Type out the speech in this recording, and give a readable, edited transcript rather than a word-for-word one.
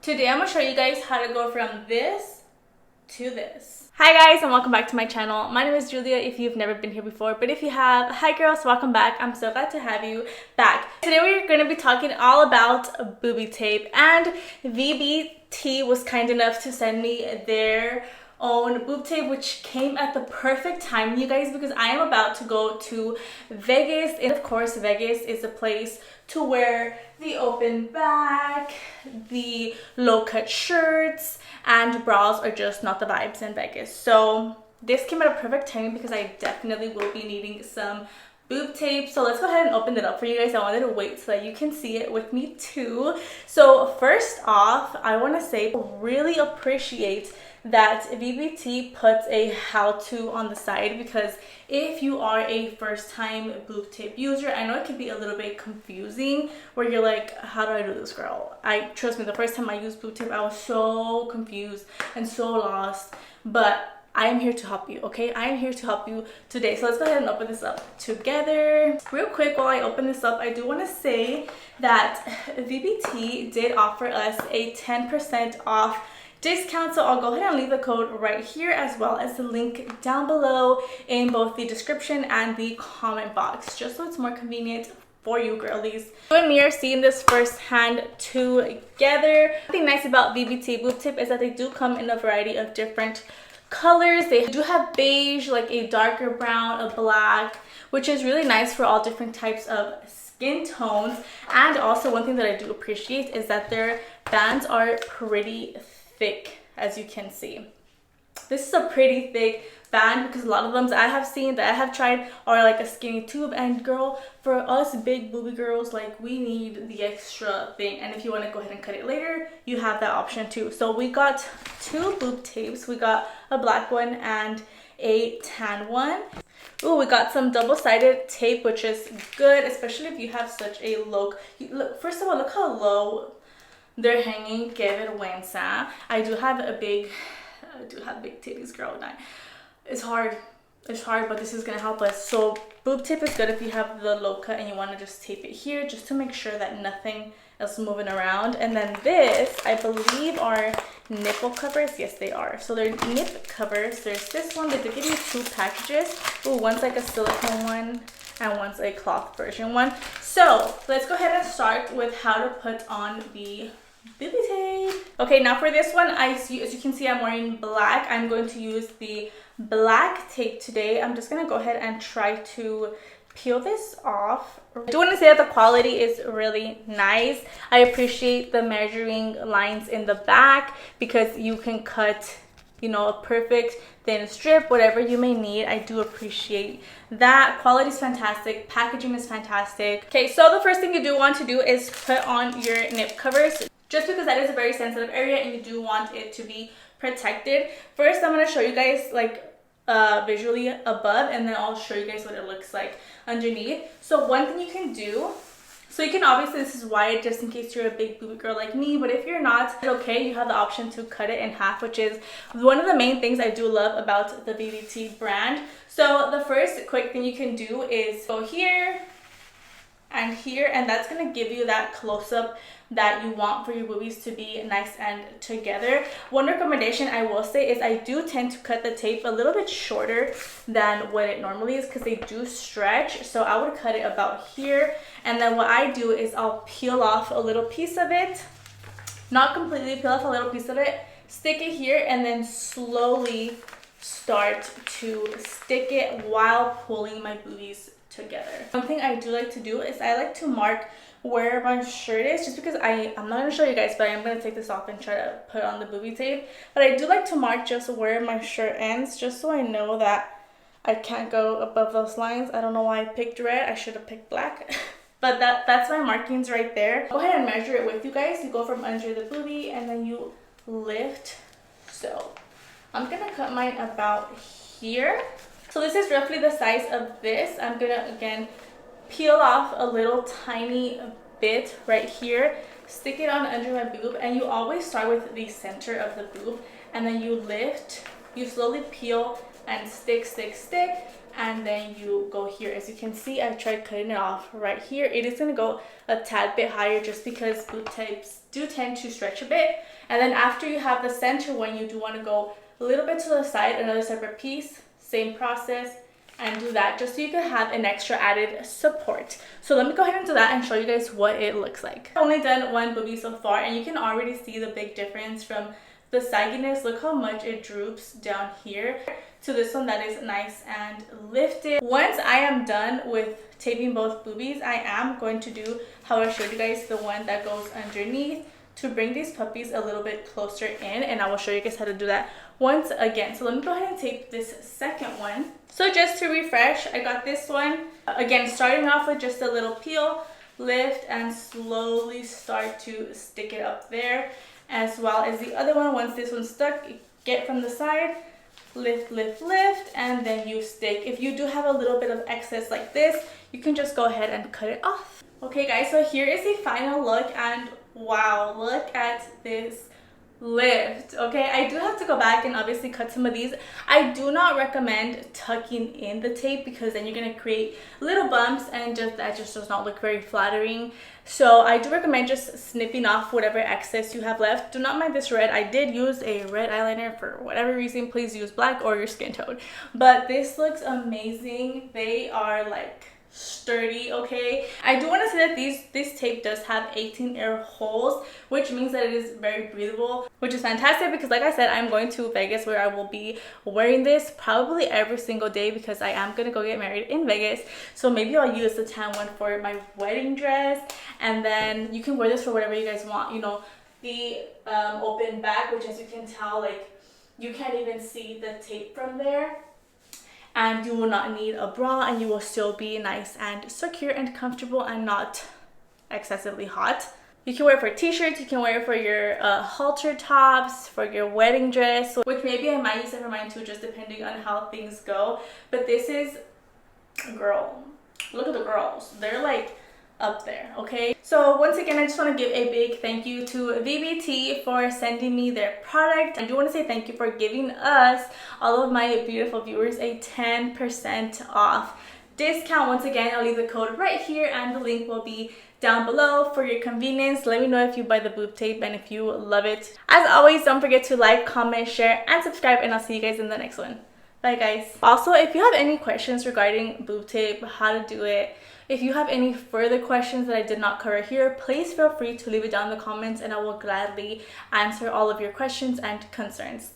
Today I'm going to show you guys how to go from this to this. Hi guys, and welcome back to my channel. My name is Julia if you've never been here before, but if you have, hi girls, welcome back. I'm so glad to have you back. Today we're going to be talking all about booby tape, and VBT was kind enough to send me their own boob tape, which came at the perfect time, you guys, because I am about to go to Vegas, and of course Vegas is a place to wear the open back, the low-cut shirts, and bras are just not the vibes in Vegas. So this came at a perfect timing because I definitely will be needing some boob tape. So let's go ahead and open it up for you guys. I wanted to wait so that you can see it with me too. So first off, I want to say I really appreciate that VBT puts a how-to on the side, because if you are a first-time boob tape user, I know it can be a little bit confusing where you're like, how do I do this, girl? Trust me, the first time I used boob tape I was so confused and so lost, but I am here to help you, okay? I am here to help you today. So let's go ahead and open this up together. Real quick, while I open this up, I do want to say that VBT did offer us a 10% off discount, so I'll go ahead and leave the code right here, as well as the link down below in both the description and the comment box, just so it's more convenient for you girlies. You and me are seeing this firsthand together. One thing nice about VBT boob tape is that they do come in a variety of different colors. They do have beige, like a darker brown, a black, which is really nice for all different types of skin tones. And also one thing that I do appreciate is that their bands are pretty thick, as you can see. This is a pretty thick band, because a lot of them that I have seen, that I have tried, are like a skinny tube, and girl, for us big booby girls, like, we need the extra thing. And if you want to go ahead and cut it later, you have that option too. So we got two boob tapes. We got a black one and a tan one. Oh, we got some double-sided tape, which is good, especially if you have such a low look. First of all, look how low they're hanging. Que vergüenza. I do have big titties, girl. It's hard, but this is gonna help us. So boob tape is good if you have the low cut and you want to just tape it here, just to make sure that nothing else is moving around. And then this, I believe, are nipple covers. Yes, they are. So they're nip covers. There's this one. They did give you two packages. Ooh, one's like a silicone one and one's a cloth version one. So let's go ahead and start with how to put on the booby tape. Okay, now for this one, as you can see, I'm wearing black. I'm going to use the black tape today. I'm just gonna go ahead and try to peel this off. I do want to say that the quality is really nice. I appreciate the measuring lines in the back, because you can cut, you know, a perfect thin strip, whatever you may need. I do appreciate that. Quality is fantastic. Packaging is fantastic. Okay, so the first thing you do want to do is put on your nip covers, just because that is a very sensitive area and you do want it to be protected. First, I'm going to show you guys like visually above, and then I'll show you guys what it looks like underneath. So one thing you can do, so you can, obviously this is wide just in case you're a big booby girl like me, but if you're not, it's okay. You have the option to cut it in half, which is one of the main things I do love about the VBT brand. So the first quick thing you can do is go here and here, and that's going to give you that close-up that you want for your boobies to be nice and together. One recommendation I will say is I do tend to cut the tape a little bit shorter than what it normally is, because they do stretch. So I would cut it about here, and then what I do is I'll peel off a little piece of it, not completely, peel off a little piece of it, stick it here, and then slowly start to stick it while pulling my boobies together. One thing I do like to do is I like to mark where my shirt is, just because I'm not going to show you guys, but I'm going to take this off and try to put on the booby tape. But I do like to mark just where my shirt ends, just so I know that I can't go above those lines. I don't know why I picked red. I should have picked black. But that's my markings right there. Go ahead and measure it with you guys. You go from under the booby and then you lift. So I'm going to cut mine about here. So this is roughly the size of this. I'm going to, again, peel off a little tiny bit right here, stick it on under my boob, and you always start with the center of the boob, and then you lift, you slowly peel and stick, and then you go here. As you can see, I've tried cutting it off right here. It is going to go a tad bit higher just because boob tapes do tend to stretch a bit. And then after you have the center one, you do want to go a little bit to the side, another separate piece, same process, and do that just so you can have an extra added support. So let me go ahead and do that and show you guys what it looks like. I've only done one boobie so far, and you can already see the big difference from the sagginess. Look how much it droops down here to this one that is nice and lifted. Once I am done with taping both boobies, I am going to do how I showed you guys, the one that goes underneath, to bring these puppies a little bit closer in, and I will show you guys how to do that once again. So let me go ahead and tape this second one. So just to refresh, I got this one. Again, starting off with just a little peel, lift, and slowly start to stick it up there, as well as the other one. Once this one's stuck, get from the side, lift, lift, lift, and then you stick. If you do have a little bit of excess like this, you can just go ahead and cut it off. Okay guys, so here is the final look, and wow, look at this lift. Okay, I do have to go back and obviously cut some of these. I do not recommend tucking in the tape because then you're going to create little bumps, and that just does not look very flattering. So I do recommend just snipping off whatever excess you have left. Do not mind this red. I did use a red eyeliner for whatever reason. Please use black or your skin tone. But this looks amazing. They are like sturdy. Okay, I do want to say that this tape does have 18 air holes, which means that it is very breathable, which is fantastic because like I said, I'm going to Vegas where I will be wearing this probably every single day because I am gonna go get married in Vegas. So maybe I'll use the tan one for my wedding dress, and then you can wear this for whatever you guys want. You know, the open back, which as you can tell, like you can't even see the tape from there, and you will not need a bra, and you will still be nice and secure and comfortable and not excessively hot. You can wear it for t-shirts, you can wear it for your halter tops, for your wedding dress, which maybe I might use it for mine too, just depending on how things go. But this is, girl, look at the girls. They're like up there, okay? So once again, I just want to give a big thank you to VBT for sending me their product. I do want to say thank you for giving us, all of my beautiful viewers, a 10% off discount. Once again, I'll leave the code right here and the link will be down below for your convenience. Let me know if you buy the boob tape and if you love it. As always, don't forget to like, comment, share, and subscribe, and I'll see you guys in the next one. Bye guys. Also, if you have any questions regarding boob tape, how to do it, if you have any further questions that I did not cover here, please feel free to leave it down in the comments and I will gladly answer all of your questions and concerns.